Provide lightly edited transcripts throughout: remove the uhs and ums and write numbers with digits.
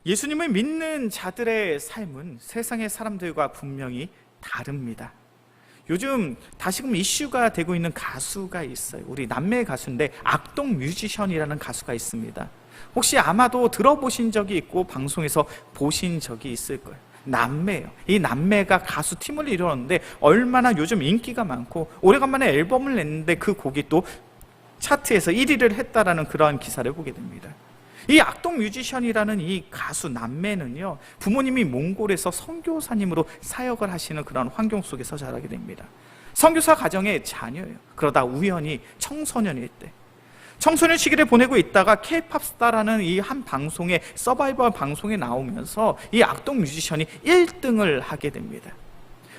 예수님을 믿는 자들의 삶은 세상의 사람들과 분명히 다릅니다. 요즘 다시금 이슈가 되고 있는 가수가 있어요. 우리 남매 가수인데 악동 뮤지션이라는 가수가 있습니다. 혹시 아마도 들어보신 적이 있고 방송에서 보신 적이 있을 거예요. 남매예요. 이 남매가 가수 팀을 이루었는데 얼마나 요즘 인기가 많고 오래간만에 앨범을 냈는데 그 곡이 또 차트에서 1위를 했다라는 그러한 기사를 보게 됩니다. 이 악동 뮤지션이라는 이 가수 남매는요, 부모님이 몽골에서 선교사님으로 사역을 하시는 그런 환경 속에서 자라게 됩니다. 선교사 가정의 자녀예요. 그러다 우연히 청소년일 때, 청소년 시기를 보내고 있다가 K-팝 스타라는 이 한 방송에, 서바이벌 방송에 나오면서 이 악동 뮤지션이 1등을 하게 됩니다.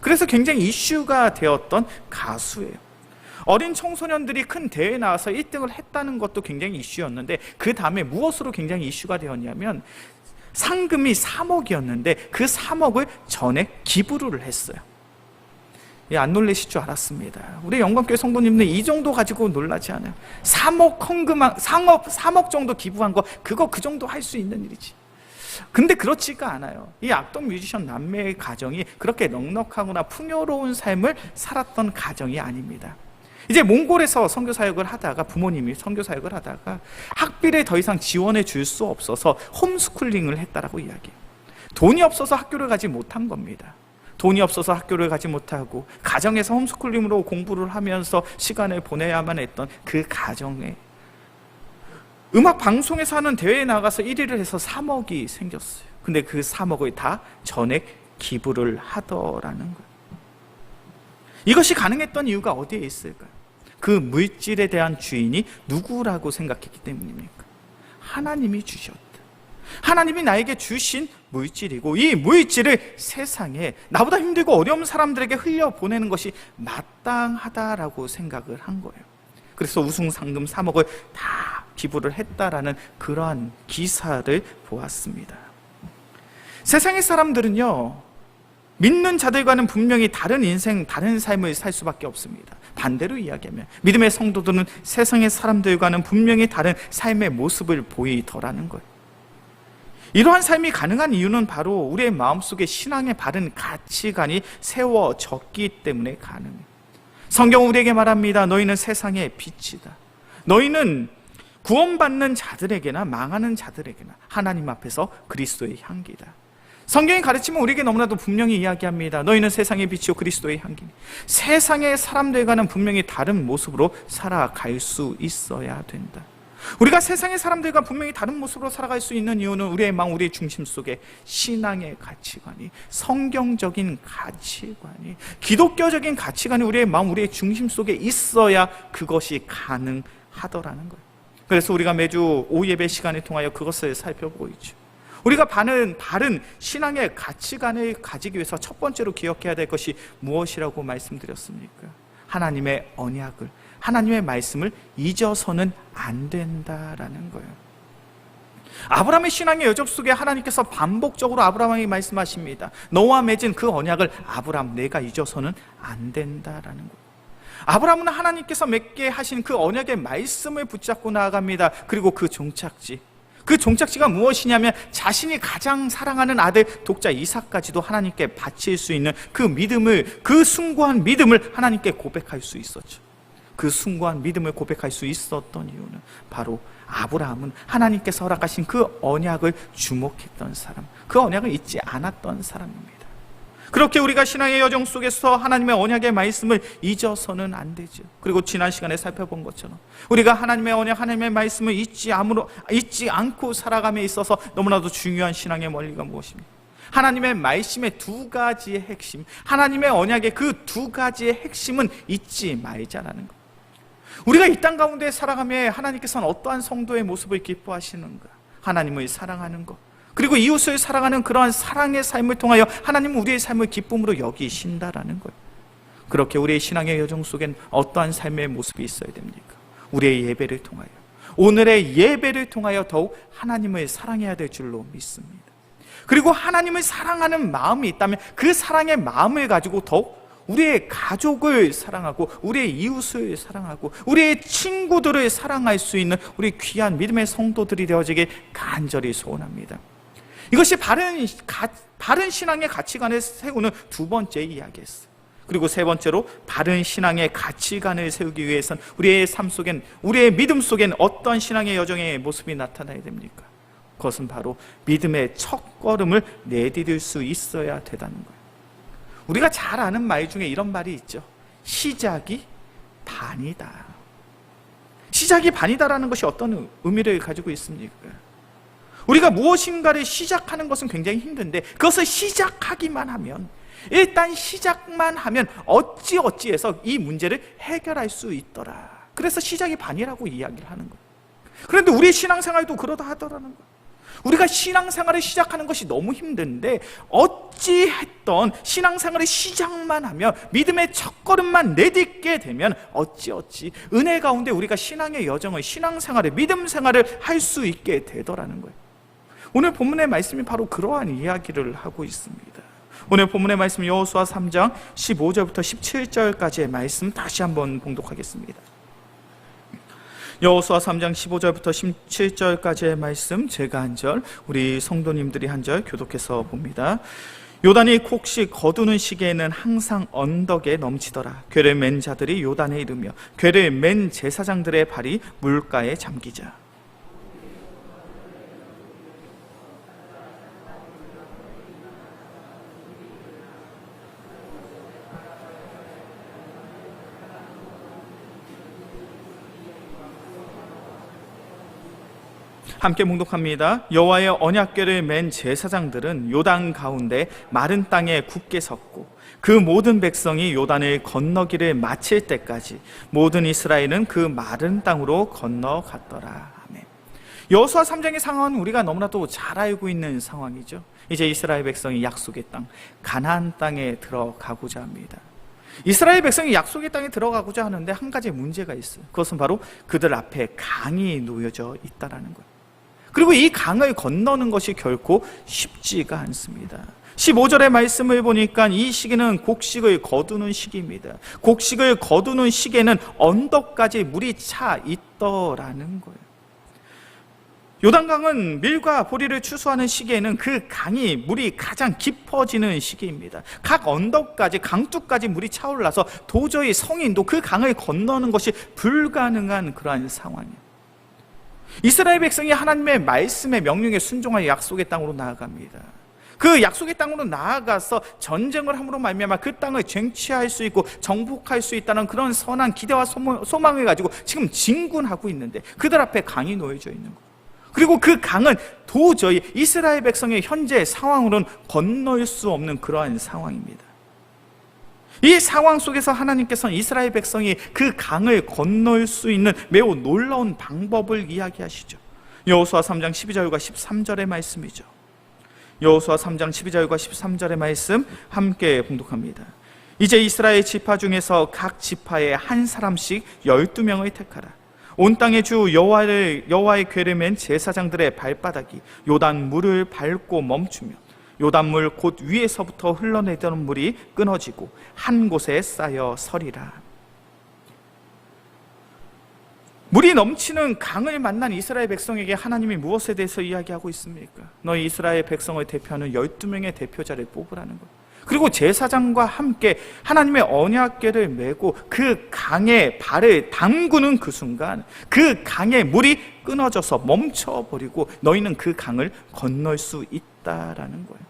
그래서 굉장히 이슈가 되었던 가수예요. 어린 청소년들이 큰 대회에 나와서 1등을 했다는 것도 굉장히 이슈였는데, 그 다음에 무엇으로 굉장히 이슈가 되었냐면 상금이 3억이었는데 그 3억을 전액 기부를 했어요. 안 놀라실 줄 알았습니다. 우리 영광교회 성도님들 이 정도 가지고 놀라지 않아요. 3억 헌금한, 3억 정도 기부한 거, 그거 그 정도 할 수 있는 일이지. 근데 그렇지가 않아요. 이 악동 뮤지션 남매의 가정이 그렇게 넉넉하거나 풍요로운 삶을 살았던 가정이 아닙니다. 이제 몽골에서 선교사역을 하다가, 부모님이 선교사역을 하다가 학비를 더 이상 지원해 줄 수 없어서 홈스쿨링을 했다라고 이야기해요. 돈이 없어서 학교를 가지 못한 겁니다. 돈이 없어서 학교를 가지 못하고 가정에서 홈스쿨링으로 공부를 하면서 시간을 보내야만 했던 그 가정에 음악 방송에서 하는 대회에 나가서 1위를 해서 3억이 생겼어요. 근데 그 3억을 다 전액 기부를 하더라는 거예요. 이것이 가능했던 이유가 어디에 있을까요? 그 물질에 대한 주인이 누구라고 생각했기 때문입니까? 하나님이 주셨다. 하나님이 나에게 주신 물질이고, 이 물질을 세상에 나보다 힘들고 어려운 사람들에게 흘려보내는 것이 마땅하다라고 생각을 한 거예요. 그래서 우승 상금 3억을 다 기부를 했다라는 그러한 기사를 보았습니다. 세상의 사람들은요, 믿는 자들과는 분명히 다른 인생, 다른 삶을 살 수밖에 없습니다. 반대로 이야기하면 믿음의 성도들은 세상의 사람들과는 분명히 다른 삶의 모습을 보이더라는 거예요. 이러한 삶이 가능한 이유는 바로 우리의 마음속에 신앙의 바른 가치관이 세워졌기 때문에 가능해요. 성경은 우리에게 말합니다. 너희는 세상의 빛이다. 너희는 구원받는 자들에게나 망하는 자들에게나 하나님 앞에서 그리스도의 향기다. 성경이 가르치면 우리에게 너무나도 분명히 이야기합니다. 너희는 세상의 빛이요 그리스도의 향기니. 세상의 사람들과는 분명히 다른 모습으로 살아갈 수 있어야 된다. 우리가 세상의 사람들과 분명히 다른 모습으로 살아갈 수 있는 이유는 우리의 마음, 우리의 중심 속에 신앙의 가치관이, 성경적인 가치관이, 기독교적인 가치관이 우리의 마음, 우리의 중심 속에 있어야 그것이 가능하더라는 거예요. 그래서 우리가 매주 오후 예배 시간을 통하여 그것을 살펴보고 있죠. 우리가 바른 신앙의 가치관을 가지기 위해서 첫 번째로 기억해야 될 것이 무엇이라고 말씀드렸습니까? 하나님의 언약을, 하나님의 말씀을 잊어서는 안 된다라는 거예요. 아브라함의 신앙의 여정 속에 하나님께서 반복적으로 아브라함에게 말씀하십니다. 너와 맺은 그 언약을 아브라함, 내가 잊어서는 안 된다라는 거예요. 아브라함은 하나님께서 맺게 하신 그 언약의 말씀을 붙잡고 나아갑니다. 그리고 그 종착지가 무엇이냐면 자신이 가장 사랑하는 아들 독자 이삭까지도 하나님께 바칠 수 있는 그 믿음을, 그 숭고한 믿음을 하나님께 고백할 수 있었죠. 그 숭고한 믿음을 고백할 수 있었던 이유는 바로 아브라함은 하나님께서 허락하신 그 언약을 주목했던 사람, 그 언약을 잊지 않았던 사람입니다. 그렇게 우리가 신앙의 여정 속에서 하나님의 언약의 말씀을 잊어서는 안 되죠. 그리고 지난 시간에 살펴본 것처럼 우리가 하나님의 언약, 하나님의 말씀을 잊지 않고 살아감에 있어서 너무나도 중요한 신앙의 원리가 무엇입니까? 하나님의 말씀의 두 가지의 핵심, 하나님의 언약의 그 두 가지의 핵심은 잊지 말자라는 것. 우리가 이 땅 가운데 살아가며 하나님께서는 어떠한 성도의 모습을 기뻐하시는가? 하나님을 사랑하는 것, 그리고 이웃을 사랑하는 그러한 사랑의 삶을 통하여 하나님은 우리의 삶을 기쁨으로 여기신다라는 거예요. 그렇게 우리의 신앙의 여정 속엔 어떠한 삶의 모습이 있어야 됩니까? 우리의 예배를 통하여, 오늘의 예배를 통하여 더욱 하나님을 사랑해야 될 줄로 믿습니다. 그리고 하나님을 사랑하는 마음이 있다면 그 사랑의 마음을 가지고 더욱 우리의 가족을 사랑하고 우리의 이웃을 사랑하고 우리의 친구들을 사랑할 수 있는 우리 귀한 믿음의 성도들이 되어지길 간절히 소원합니다. 이것이 바른 신앙의 가치관을 세우는 두 번째 이야기였어요. 그리고 세 번째로 바른 신앙의 가치관을 세우기 위해선 우리의 삶 속엔, 우리의 믿음 속엔 어떤 신앙의 여정의 모습이 나타나야 됩니까? 그것은 바로 믿음의 첫걸음을 내디딜 수 있어야 되다는 거예요. 우리가 잘 아는 말 중에 이런 말이 있죠. 시작이 반이다. 시작이 반이다라는 것이 어떤 의미를 가지고 있습니까? 우리가 무엇인가를 시작하는 것은 굉장히 힘든데 그것을 시작하기만 하면, 일단 시작만 하면 어찌해서 이 문제를 해결할 수 있더라. 그래서 시작이 반이라고 이야기를 하는 거예요. 그런데 우리의 신앙생활도 그러다 하더라는 거예요. 우리가 신앙생활을 시작하는 것이 너무 힘든데 어찌했던 신앙생활의 시작만 하면, 믿음의 첫걸음만 내딛게 되면 어찌 은혜 가운데 우리가 신앙의 여정을, 신앙생활을, 믿음생활을 할 수 있게 되더라는 거예요. 오늘 본문의 말씀이 바로 그러한 이야기를 하고 있습니다. 오늘 본문의 말씀 여호수아 3장 15절부터 17절까지의 말씀 다시 한번 봉독하겠습니다. 여호수아 3장 15절부터 17절까지의 말씀, 제가 한 절, 우리 성도님들이 한 절 교독해서 봅니다. 요단이 곡식 거두는 시기에는 항상 언덕에 넘치더라. 궤를 맨 자들이 요단에 이르며 궤를 맨 제사장들의 발이 물가에 잠기자. 함께 묵독합니다. 여호와의 언약궤를 맨 제사장들은 요단 가운데 마른 땅에 굳게 섰고 그 모든 백성이 요단을 건너기를 마칠 때까지 모든 이스라엘은 그 마른 땅으로 건너갔더라. 아멘. 여호수아 3장의 상황은 우리가 너무나도 잘 알고 있는 상황이죠. 이제 이스라엘 백성이 약속의 땅, 가나안 땅에 들어가고자 합니다. 이스라엘 백성이 약속의 땅에 들어가고자 하는데 한 가지 문제가 있어요. 그것은 바로 그들 앞에 강이 놓여져 있다는 거예요. 그리고 이 강을 건너는 것이 결코 쉽지가 않습니다. 15절의 말씀을 보니까 이 시기는 곡식을 거두는 시기입니다. 곡식을 거두는 시기에는 언덕까지 물이 차 있더라는 거예요. 요단강은 밀과 보리를 추수하는 시기에는 그 강이 물이 가장 깊어지는 시기입니다. 각 언덕까지, 강둑까지 물이 차올라서 도저히 성인도 그 강을 건너는 것이 불가능한 그러한 상황이에요. 이스라엘 백성이 하나님의 말씀의 명령에 순종하여 약속의 땅으로 나아갑니다. 그 약속의 땅으로 나아가서 전쟁을 함으로 말미암아 그 땅을 쟁취할 수 있고 정복할 수 있다는 그런 선한 기대와 소망을 가지고 지금 진군하고 있는데 그들 앞에 강이 놓여져 있는 거예요. 그리고 그 강은 도저히 이스라엘 백성의 현재 상황으로는 건널 수 없는 그러한 상황입니다. 이 상황 속에서 하나님께서는 이스라엘 백성이 그 강을 건널 수 있는 매우 놀라운 방법을 이야기하시죠. 여호수아 3장 12절과 13절의 말씀이죠. 여호수아 3장 12절과 13절의 말씀 함께 봉독합니다. 이제 이스라엘 지파 중에서 각 지파에 한 사람씩 12명을 택하라. 온 땅의 주 여호와의 궤를 맨 제사장들의 발바닥이 요단 물을 밟고 멈추며 요단물 곧 위에서부터 흘러내던 물이 끊어지고 한 곳에 쌓여 서리라. 물이 넘치는 강을 만난 이스라엘 백성에게 하나님이 무엇에 대해서 이야기하고 있습니까? 너희 이스라엘 백성을 대표하는 12명의 대표자를 뽑으라는 거예요. 그리고 제사장과 함께 하나님의 언약궤를 메고 그 강에 발을 담그는 그 순간 그 강의 물이 끊어져서 멈춰버리고 너희는 그 강을 건널 수 있다라는 거예요.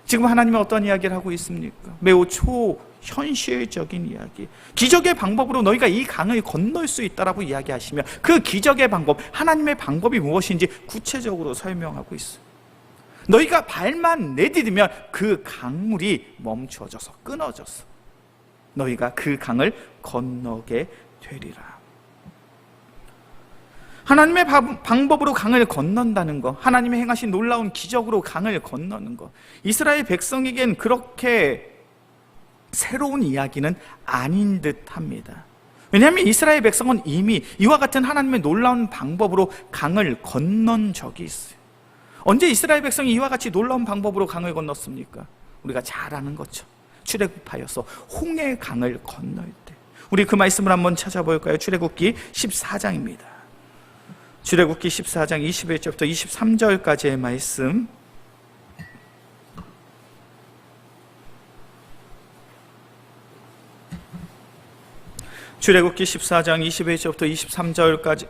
지금 하나님은 어떤 이야기를 하고 있습니까? 매우 초현실적인 이야기, 기적의 방법으로 너희가 이 강을 건널 수 있다라고 이야기하시며 그 기적의 방법, 하나님의 방법이 무엇인지 구체적으로 설명하고 있어요. 너희가 발만 내디디면 그 강물이 멈춰져서 끊어져서 너희가 그 강을 건너게 되리라. 하나님의 방법으로 강을 건넌다는 것, 하나님의 행하신 놀라운 기적으로 강을 건너는 것, 이스라엘 백성에겐 그렇게 새로운 이야기는 아닌 듯합니다. 왜냐하면 이스라엘 백성은 이미 이와 같은 하나님의 놀라운 방법으로 강을 건넌 적이 있어요. 언제 이스라엘 백성이 이와 같이 놀라운 방법으로 강을 건넜습니까? 우리가 잘 아는 것처럼 출애굽하여서 홍해 강을 건널 때. 우리 그 말씀을 한번 찾아볼까요? 출애굽기 14장입니다. 출애굽기 14장 21절부터 23절까지의 말씀, 출애굽기 14장 21절부터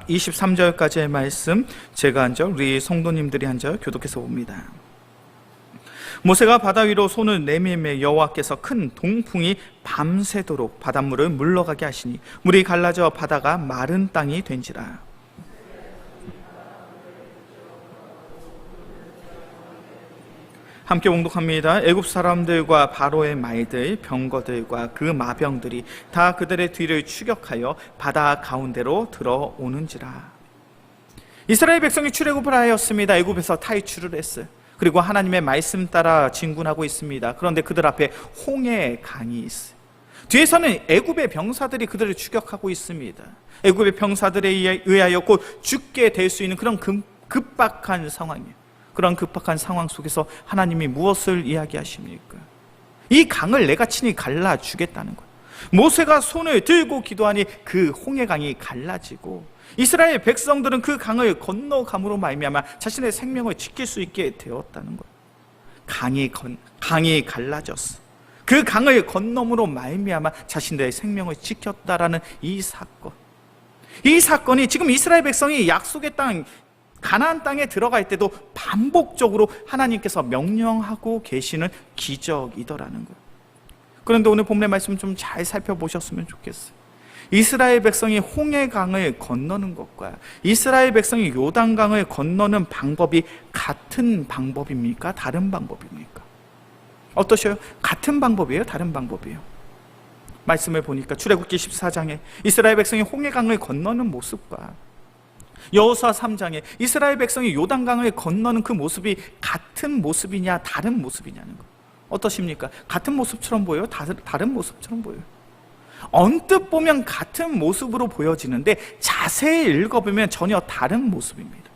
23절까지의 말씀, 제가 한 절, 우리 성도님들이 한 절 교독해서 봅니다. 모세가 바다 위로 손을 내밀매 여호와께서 큰 동풍이 밤새도록 바닷물을 물러가게 하시니 물이 갈라져 바다가 마른 땅이 된지라. 함께 봉독합니다. 애굽 사람들과 바로의 말들, 병거들과 그 마병들이 다 그들의 뒤를 추격하여 바다 가운데로 들어오는지라. 이스라엘 백성이 출애굽을 하였습니다. 애굽에서 탈출을 했어요. 그리고 하나님의 말씀 따라 진군하고 있습니다. 그런데 그들 앞에 홍해 강이 있어요. 뒤에서는 애굽의 병사들이 그들을 추격하고 있습니다. 애굽의 병사들에 의하여 곧 죽게 될 수 있는 그런 급박한 상황이에요. 그런 급박한 상황 속에서 하나님이 무엇을 이야기하십니까? 이 강을 내가 친히 갈라주겠다는 거예요. 모세가 손을 들고 기도하니 그 홍해강이 갈라지고 이스라엘 백성들은 그 강을 건너감으로 말미암아 자신의 생명을 지킬 수 있게 되었다는 거예요. 강이 갈라졌어. 그 강을 건너므로 말미암아 자신들의 생명을 지켰다라는 이 사건이 지금 이스라엘 백성이 약속의 땅 가나안 땅에 들어갈 때도 반복적으로 하나님께서 명령하고 계시는 기적이더라는 거예요. 그런데 오늘 본문의 말씀 좀 잘 살펴보셨으면 좋겠어요. 이스라엘 백성이 홍해강을 건너는 것과 이스라엘 백성이 요단강을 건너는 방법이 같은 방법입니까? 다른 방법입니까? 어떠셔요? 같은 방법이에요? 다른 방법이에요? 말씀을 보니까 출애굽기 14장에 이스라엘 백성이 홍해강을 건너는 모습과 여호수아 3장에 이스라엘 백성이 요단강을 건너는 그 모습이 같은 모습이냐 다른 모습이냐는 거, 어떠십니까? 같은 모습처럼 보여요? 다른 모습처럼 보여요? 언뜻 보면 같은 모습으로 보여지는데 자세히 읽어보면 전혀 다른 모습입니다.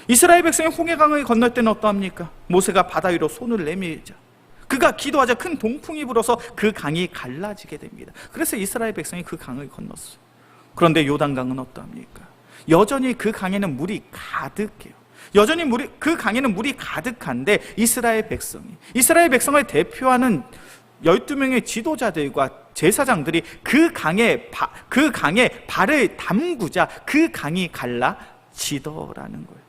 이스라엘 백성이 홍해강을 건널 때는 어떠합니까? 모세가 바다 위로 손을 내밀자 그가 기도하자 큰 동풍이 불어서 그 강이 갈라지게 됩니다. 그래서 이스라엘 백성이 그 강을 건넜어요. 그런데 요단강은 어떠합니까? 여전히 그 강에는 물이 가득해요. 여전히 그 강에는 물이 가득한데 이스라엘 백성을 대표하는 12명의 지도자들과 제사장들이 그 강에 발을 담그자 그 강이 갈라지더라는 거예요.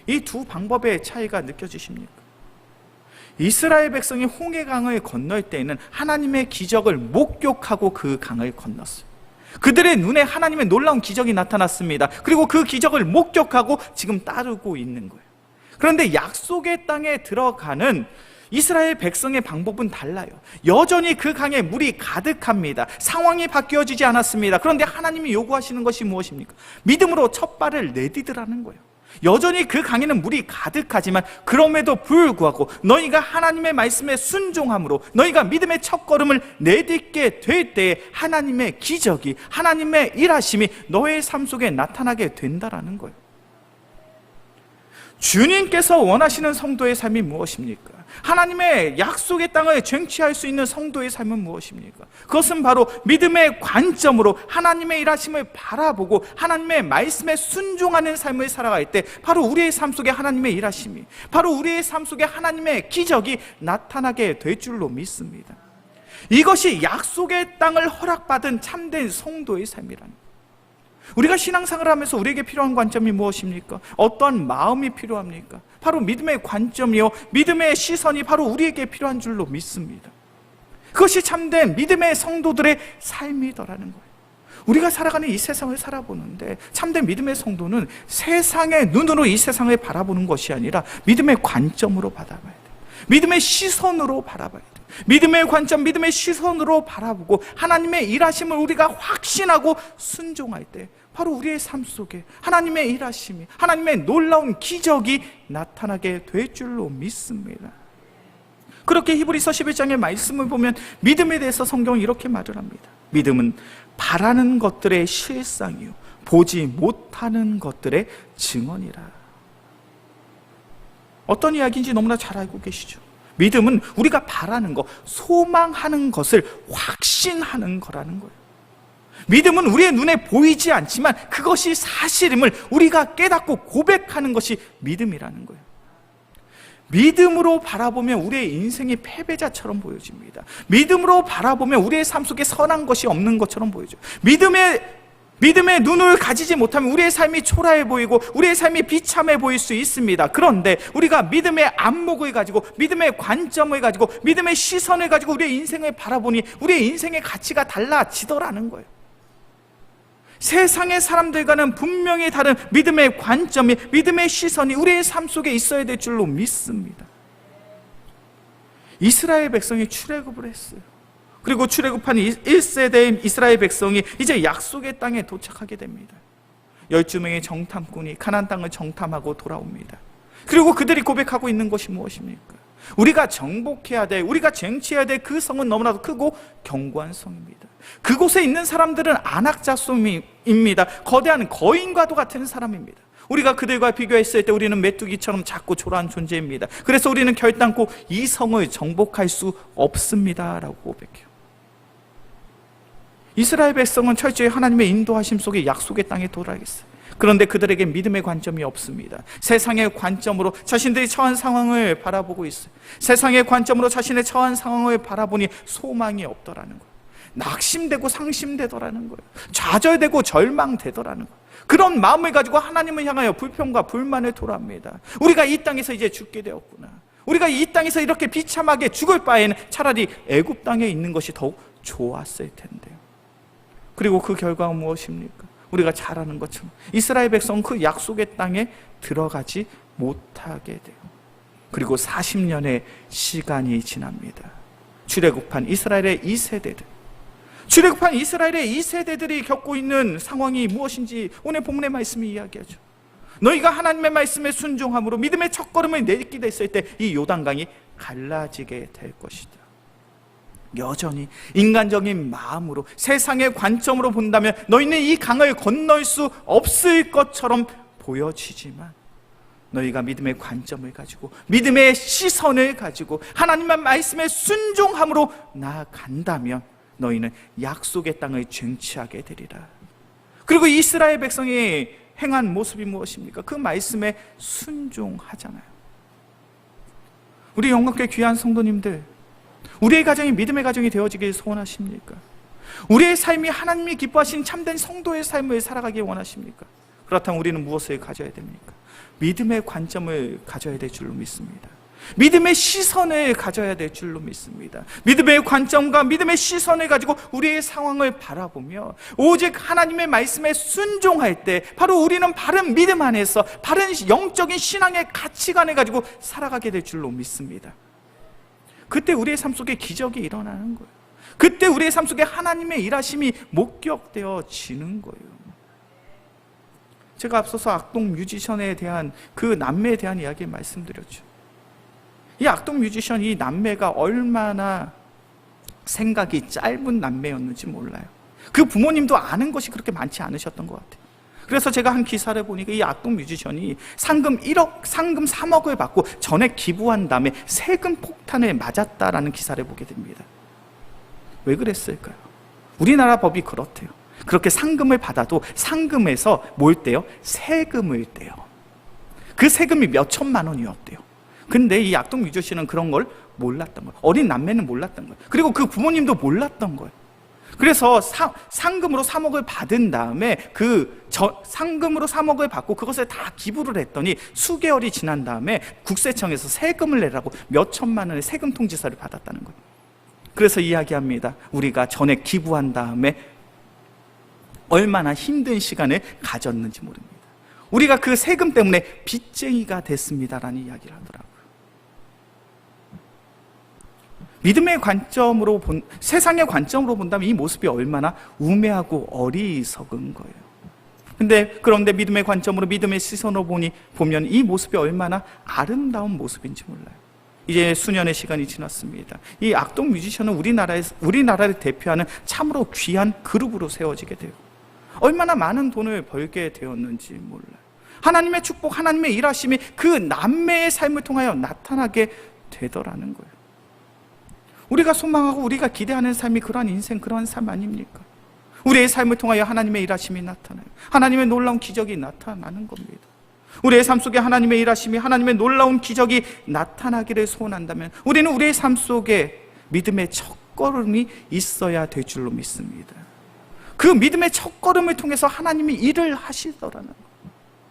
이 두 방법의 차이가 느껴지십니까? 이스라엘 백성이 홍해강을 건널 때에는 하나님의 기적을 목격하고 그 강을 건넜어요. 그들의 눈에 하나님의 놀라운 기적이 나타났습니다. 그리고 그 기적을 목격하고 지금 따르고 있는 거예요. 그런데 약속의 땅에 들어가는 이스라엘 백성의 방법은 달라요. 여전히 그 강에 물이 가득합니다. 상황이 바뀌어지지 않았습니다. 그런데 하나님이 요구하시는 것이 무엇입니까? 믿음으로 첫 발을 내디디라는 거예요. 여전히 그 강에는 물이 가득하지만 그럼에도 불구하고 너희가 하나님의 말씀에 순종함으로 너희가 믿음의 첫걸음을 내딛게 될 때에 하나님의 기적이, 하나님의 일하심이 너의 삶 속에 나타나게 된다라는 거예요. 주님께서 원하시는 성도의 삶이 무엇입니까? 하나님의 약속의 땅을 쟁취할 수 있는 성도의 삶은 무엇입니까? 그것은 바로 믿음의 관점으로 하나님의 일하심을 바라보고 하나님의 말씀에 순종하는 삶을 살아갈 때 바로 우리의 삶 속에 하나님의 일하심이, 바로 우리의 삶 속에 하나님의 기적이 나타나게 될 줄로 믿습니다. 이것이 약속의 땅을 허락받은 참된 성도의 삶이라는 거예요. 우리가 신앙생활을 하면서 우리에게 필요한 관점이 무엇입니까? 어떠한 마음이 필요합니까? 바로 믿음의 관점이요, 믿음의 시선이 바로 우리에게 필요한 줄로 믿습니다. 그것이 참된 믿음의 성도들의 삶이더라는 거예요. 우리가 살아가는 이 세상을 살아보는데 참된 믿음의 성도는 세상의 눈으로 이 세상을 바라보는 것이 아니라 믿음의 관점으로 바라봐야 돼요. 믿음의 시선으로 바라봐야 돼요. 믿음의 관점, 믿음의 시선으로 바라보고 하나님의 일하심을 우리가 확신하고 순종할 때 바로 우리의 삶 속에 하나님의 일하심이, 하나님의 놀라운 기적이 나타나게 될 줄로 믿습니다. 그렇게 히브리서 11장의 말씀을 보면 믿음에 대해서 성경은 이렇게 말을 합니다. 믿음은 바라는 것들의 실상이요 보지 못하는 것들의 증언이라. 어떤 이야기인지 너무나 잘 알고 계시죠? 믿음은 우리가 바라는 것, 소망하는 것을 확신하는 거라는 거예요. 믿음은 우리의 눈에 보이지 않지만 그것이 사실임을 우리가 깨닫고 고백하는 것이 믿음이라는 거예요. 믿음으로 바라보면 우리의 인생이 패배자처럼 보여집니다. 믿음으로 바라보면 우리의 삶 속에 선한 것이 없는 것처럼 보여져요. 믿음의 눈을 가지지 못하면 우리의 삶이 초라해 보이고 우리의 삶이 비참해 보일 수 있습니다. 그런데 우리가 믿음의 안목을 가지고 믿음의 관점을 가지고 믿음의 시선을 가지고 우리의 인생을 바라보니 우리의 인생의 가치가 달라지더라는 거예요. 세상의 사람들과는 분명히 다른 믿음의 관점이, 믿음의 시선이 우리의 삶 속에 있어야 될 줄로 믿습니다. 이스라엘 백성이 출애굽을 했어요. 그리고 출애굽한 1세대인 이스라엘 백성이 이제 약속의 땅에 도착하게 됩니다. 12명의 정탐꾼이 가나안 땅을 정탐하고 돌아옵니다. 그리고 그들이 고백하고 있는 것이 무엇입니까? 우리가 정복해야 돼, 우리가 쟁취해야 될 그 성은 너무나도 크고 견고한 성입니다. 그곳에 있는 사람들은 안악자손입니다. 거대한 거인과도 같은 사람입니다. 우리가 그들과 비교했을 때 우리는 메뚜기처럼 작고 초라한 존재입니다. 그래서 우리는 결단코 이 성을 정복할 수 없습니다 라고 고백해요. 이스라엘 백성은 철저히 하나님의 인도하심 속에 약속의 땅에 도달하겠어요. 그런데 그들에게 믿음의 관점이 없습니다. 세상의 관점으로 자신들이 처한 상황을 바라보고 있어요. 세상의 관점으로 자신의 처한 상황을 바라보니 소망이 없더라는 거예요. 낙심되고 상심되더라는 거예요. 좌절되고 절망되더라는 거예요. 그런 마음을 가지고 하나님을 향하여 불평과 불만을 토로합니다. 우리가 이 땅에서 이제 죽게 되었구나. 우리가 이 땅에서 이렇게 비참하게 죽을 바에는 차라리 애굽 땅에 있는 것이 더욱 좋았을 텐데요. 그리고 그 결과가 무엇입니까? 우리가 잘 아는 것처럼 이스라엘 백성은 그 약속의 땅에 들어가지 못하게 돼요. 그리고 40년의 시간이 지납니다. 출애굽한 이스라엘의 2세대들, 출애굽한 이스라엘의 2세대들이 겪고 있는 상황이 무엇인지 오늘 본문의 말씀이 이야기하죠. 너희가 하나님의 말씀에 순종함으로 믿음의 첫걸음을 내딛게 됐을 때 이 요단강이 갈라지게 될 것이다. 여전히 인간적인 마음으로 세상의 관점으로 본다면 너희는 이 강을 건널 수 없을 것처럼 보여지지만 너희가 믿음의 관점을 가지고 믿음의 시선을 가지고 하나님의 말씀에 순종함으로 나아간다면 너희는 약속의 땅을 쟁취하게 되리라. 그리고 이스라엘 백성이 행한 모습이 무엇입니까? 그 말씀에 순종하잖아요. 우리 영광께 귀한 성도님들, 우리의 가정이 믿음의 가정이 되어지길 소원하십니까? 우리의 삶이 하나님이 기뻐하신 참된 성도의 삶을 살아가길 원하십니까? 그렇다면 우리는 무엇을 가져야 됩니까? 믿음의 관점을 가져야 될 줄로 믿습니다. 믿음의 시선을 가져야 될 줄로 믿습니다. 믿음의 관점과 믿음의 시선을 가지고 우리의 상황을 바라보며 오직 하나님의 말씀에 순종할 때 바로 우리는 바른 믿음 안에서 바른 영적인 신앙의 가치관을 가지고 살아가게 될 줄로 믿습니다. 그때 우리의 삶 속에 기적이 일어나는 거예요. 그때 우리의 삶 속에 하나님의 일하심이 목격되어지는 거예요. 제가 앞서서 악동 뮤지션에 대한 그 남매에 대한 이야기 말씀드렸죠. 이 악동 뮤지션, 이 남매가 얼마나 생각이 짧은 남매였는지 몰라요. 그 부모님도 아는 것이 그렇게 많지 않으셨던 것 같아요. 그래서 제가 한 기사를 보니까 이 악동 뮤지션이 상금 3억을 받고 전액 기부한 다음에 세금 폭탄에 맞았다라는 기사를 보게 됩니다. 왜 그랬을까요? 우리나라 법이 그렇대요. 그렇게 상금을 받아도 상금에서 뭘 떼요? 세금을 떼요. 그 세금이 몇 천만 원이었대요. 근데 이 악동 뮤지션은 그런 걸 몰랐던 거예요. 어린 남매는 몰랐던 거예요. 그리고 그 부모님도 몰랐던 거예요. 그래서 상금으로 3억을 받은 다음에 상금으로 3억을 받고 그것을 다 기부를 했더니 수개월이 지난 다음에 국세청에서 세금을 내라고 몇 천만 원의 세금 통지서를 받았다는 거예요. 그래서 이야기합니다. 우리가 전에 기부한 다음에 얼마나 힘든 시간을 가졌는지 모릅니다. 우리가 그 세금 때문에 빚쟁이가 됐습니다라는 이야기를 하더라고요. 믿음의 관점으로 세상의 관점으로 본다면 이 모습이 얼마나 우매하고 어리석은 거예요. 그런데 믿음의 관점으로 믿음의 시선으로 보면 이 모습이 얼마나 아름다운 모습인지 몰라요. 이제 수년의 시간이 지났습니다. 이 악동 뮤지션은 우리나라를 대표하는 참으로 귀한 그룹으로 세워지게 돼요. 얼마나 많은 돈을 벌게 되었는지 몰라요. 하나님의 축복, 하나님의 일하심이 그 남매의 삶을 통하여 나타나게 되더라는 거예요. 우리가 소망하고 우리가 기대하는 삶이 그러한 인생, 그러한 삶 아닙니까? 우리의 삶을 통하여 하나님의 일하심이 나타나요. 하나님의 놀라운 기적이 나타나는 겁니다. 우리의 삶 속에 하나님의 일하심이, 하나님의 놀라운 기적이 나타나기를 소원한다면 우리는 우리의 삶 속에 믿음의 첫걸음이 있어야 될 줄로 믿습니다. 그 믿음의 첫걸음을 통해서 하나님이 일을 하시더라는 것.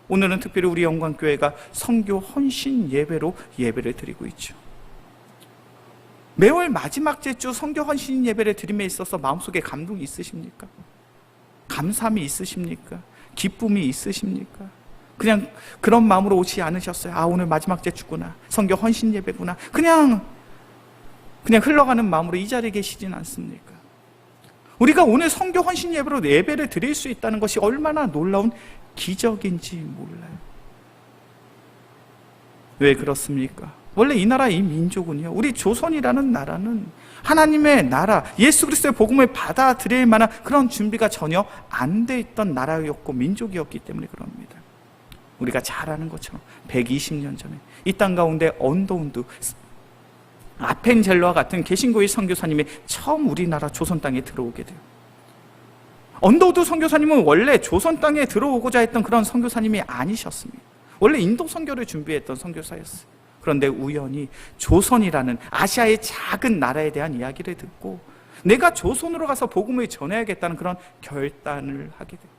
오늘은 특별히 우리 영광교회가 선교 헌신 예배로 예배를 드리고 있죠. 매월 마지막 주 선교 헌신 예배를 드림에 있어서 마음속에 감동이 있으십니까? 감사함이 있으십니까? 기쁨이 있으십니까? 그냥 그런 마음으로 오지 않으셨어요. 아, 오늘 마지막 주구나, 선교 헌신 예배구나, 그냥 흘러가는 마음으로 이 자리에 계시진 않습니까? 우리가 오늘 선교 헌신 예배로 예배를 드릴 수 있다는 것이 얼마나 놀라운 기적인지 몰라요. 왜 그렇습니까? 원래 이 나라, 이 민족은요, 우리 조선이라는 나라는 하나님의 나라, 예수 그리스도의 복음을 받아들일 만한 그런 준비가 전혀 안 돼 있던 나라였고 민족이었기 때문에 그럽니다. 우리가 잘 아는 것처럼 120년 전에 이 땅 가운데 언더우드, 아펜젤러와 같은 개신교의 선교사님이 처음 우리나라 조선 땅에 들어오게 돼요. 언더우드 선교사님은 원래 조선 땅에 들어오고자 했던 그런 선교사님이 아니셨습니다. 원래 인도 선교를 준비했던 선교사였어요. 그런데 우연히 조선이라는 아시아의 작은 나라에 대한 이야기를 듣고 내가 조선으로 가서 복음을 전해야겠다는 그런 결단을 하게 돼요.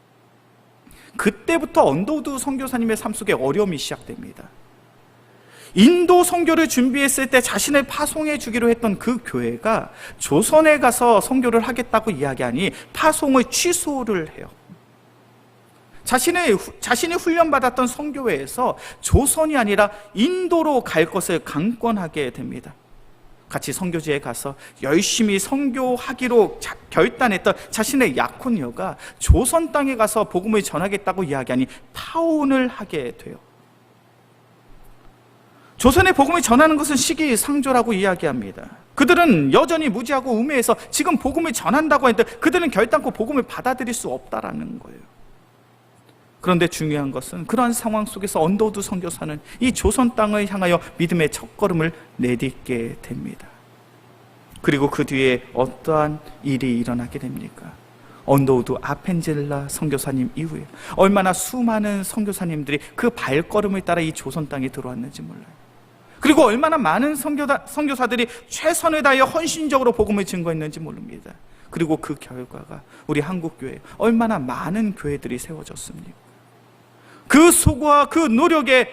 그때부터 언더우드 선교사님의 삶 속에 어려움이 시작됩니다. 인도 선교를 준비했을 때 자신을 파송해 주기로 했던 그 교회가 조선에 가서 선교를 하겠다고 이야기하니 파송을 취소를 해요. 자신이 훈련받았던 선교회에서 조선이 아니라 인도로 갈 것을 강권하게 됩니다. 같이 선교지에 가서 열심히 선교하기로 결단했던 자신의 약혼녀가 조선 땅에 가서 복음을 전하겠다고 이야기하니 파혼을 하게 돼요. 조선의 복음을 전하는 것은 시기상조라고 이야기합니다. 그들은 여전히 무지하고 우매해서 지금 복음을 전한다고 했는데 그들은 결단코 복음을 받아들일 수 없다라는 거예요. 그런데 중요한 것은 그러한 상황 속에서 언더우드 선교사는 이 조선 땅을 향하여 믿음의 첫걸음을 내딛게 됩니다. 그리고 그 뒤에 어떠한 일이 일어나게 됩니까? 언더우드 아펜젤라 선교사님 이후에 얼마나 수많은 선교사님들이 그 발걸음을 따라 이 조선 땅에 들어왔는지 몰라요. 그리고 얼마나 많은 선교사들이 최선을 다하여 헌신적으로 복음을 증거했는지 모릅니다. 그리고 그 결과가 우리 한국교회 얼마나 많은 교회들이 세워졌습니까? 그 수고와 그 노력의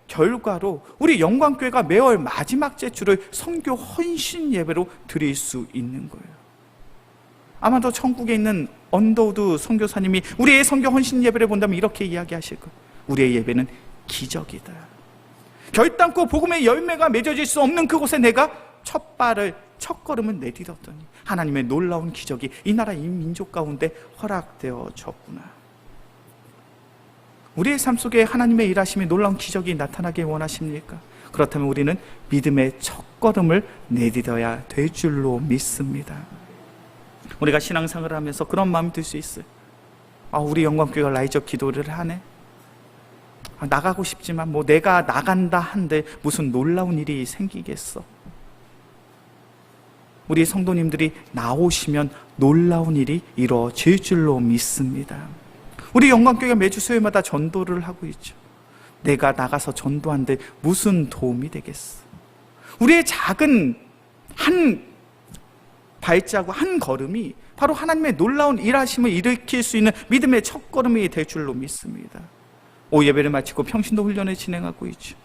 결과로 우리 영광교회가 매월 마지막 주를 선교 헌신 예배로 드릴 수 있는 거예요. 아마도 천국에 있는 언더우드 선교사님이 우리의 선교 헌신 예배를 본다면 이렇게 이야기하실 거예요. 우리의 예배는 기적이다. 결단코 복음의 열매가 맺어질 수 없는 그곳에 내가 첫걸음을 내딛었더니 하나님의 놀라운 기적이 이 나라 이 민족 가운데 허락되어졌구나. 우리의 삶 속에 하나님의 일하심이 놀라운 기적이 나타나길 원하십니까? 그렇다면 우리는 믿음의 첫걸음을 내딛어야 될 줄로 믿습니다. 우리가 신앙생활을 하면서 그런 마음이 들 수 있어요. 우리 영광교회가 라이저 기도를 하네. 나가고 싶지만 내가 나간다 한들 무슨 놀라운 일이 생기겠어. 우리 성도님들이 나오시면 놀라운 일이 이루어질 줄로 믿습니다. 우리 영광교회가 매주 수요일마다 전도를 하고 있죠. 내가 나가서 전도한들 무슨 도움이 되겠어. 우리의 작은 한 발자국, 한 걸음이 바로 하나님의 놀라운 일하심을 일으킬 수 있는 믿음의 첫걸음이 될 줄로 믿습니다. 예배를 마치고 평신도 훈련을 진행하고 있죠.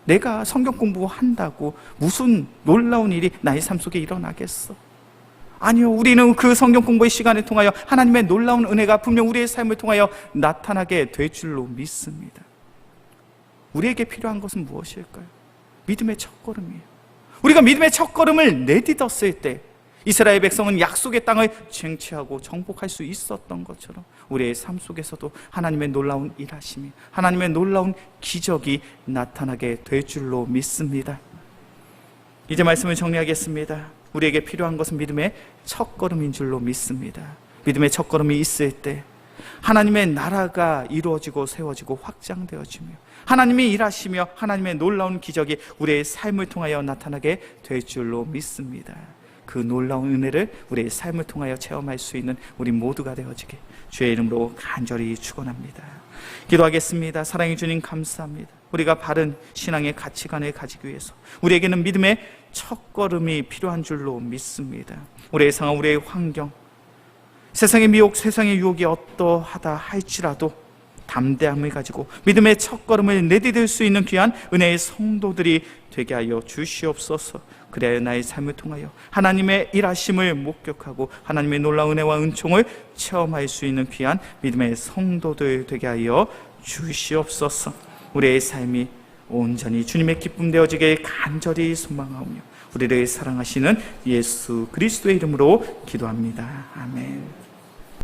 내가 성경 공부한다고 무슨 놀라운 일이 나의 삶 속에 일어나겠어? 아니요, 우리는 그 성경 공부의 시간을 통하여 하나님의 놀라운 은혜가 분명 우리의 삶을 통하여 나타나게 될 줄로 믿습니다. 우리에게 필요한 것은 무엇일까요? 믿음의 첫걸음이에요. 우리가 믿음의 첫걸음을 내딛었을 때 이스라엘 백성은 약속의 땅을 쟁취하고 정복할 수 있었던 것처럼 우리의 삶 속에서도 하나님의 놀라운 일하심이, 하나님의 놀라운 기적이 나타나게 될 줄로 믿습니다. 이제 말씀을 정리하겠습니다. 우리에게 필요한 것은 믿음의 첫걸음인 줄로 믿습니다. 믿음의 첫걸음이 있을 때 하나님의 나라가 이루어지고 세워지고 확장되어지며 하나님이 일하시며 하나님의 놀라운 기적이 우리의 삶을 통하여 나타나게 될 줄로 믿습니다. 그 놀라운 은혜를 우리의 삶을 통하여 체험할 수 있는 우리 모두가 되어지게 주의 이름으로 간절히 축원합니다. 기도하겠습니다. 사랑해 주님 감사합니다. 우리가 바른 신앙의 가치관을 가지기 위해서 우리에게는 믿음의 첫걸음이 필요한 줄로 믿습니다. 우리의 상황, 우리의 환경, 세상의 미혹, 세상의 유혹이 어떠하다 할지라도 담대함을 가지고 믿음의 첫걸음을 내디딜 수 있는 귀한 은혜의 성도들이 되게 하여 주시옵소서. 그래야 나의 삶을 통하여 하나님의 일하심을 목격하고 하나님의 놀라운 은혜와 은총을 체험할 수 있는 귀한 믿음의 성도들 되게 하여 주시옵소서. 우리의 삶이 온전히 주님의 기쁨 되어지길 간절히 소망하오며 우리를 사랑하시는 예수 그리스도의 이름으로 기도합니다. 아멘.